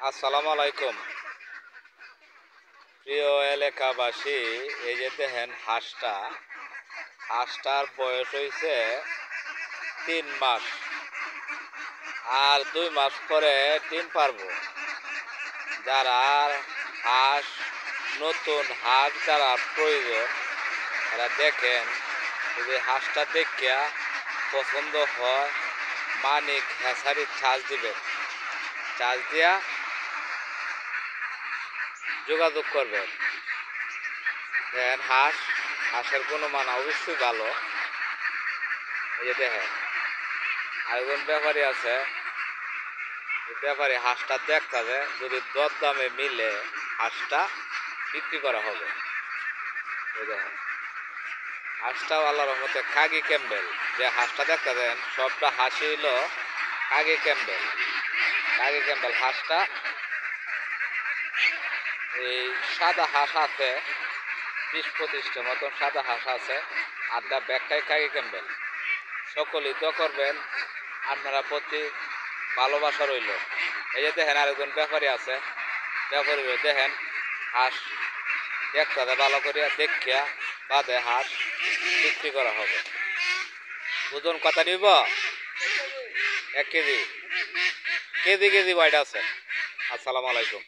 আসসালামু আলাইকুম প্রিয় এলাকাবাসী। এই যে দেখেন হাঁসটার বয়স হয়েছে 3 মাস, আর 2 মাস পরে ডিম পারবো। যারা হাঁস নতুন হাঁস যারা প্রয়োজন এরা দেখেন, যদি হাঁসটা দেখিয়া পছন্দ হয় মানিক হ্যাসারির চার্জ দিবেন, চার্জ দিয়া যোগাযোগ করবেন। দেখেন হাঁসের গুণমান অবশ্যই ভালো। এই যে দেখেন আরেকজন ব্যাপারী আছে, ব্যাপারী হাঁসটা দেখতে যদি দর দামে মিলে হাঁসটা বিক্রি করা হবে। এই দেখেন হাঁসটাও আল্লাহর রহমতে কাগি ক্যাম্বেল, যে হাঁসটা দেখতে দেন সবটা হাসি হইল কাগি ক্যাম্বেল। হাঁসটা এই সাদা হাঁস আছে 20-25টা মতন সাদা হাঁস আছে, আড্ডা ব্যাখ্যায় কাগি ক্যাম্বেল। সকলেই তো করবেন, আপনারা প্রতি ভালোবাসা রইল। এই যে দেখেন আরেকজন ব্যাপারী আছে, ব্যাপারী দেখেন হাঁস দেখতে ভালো করিয়া দেখিয়া বাদে হাঁস বিক্রি করা হবে। ওজন কত নিব? 1 কেজি কেজি কেজি বাইট আছে। আসসালামু আলাইকুম।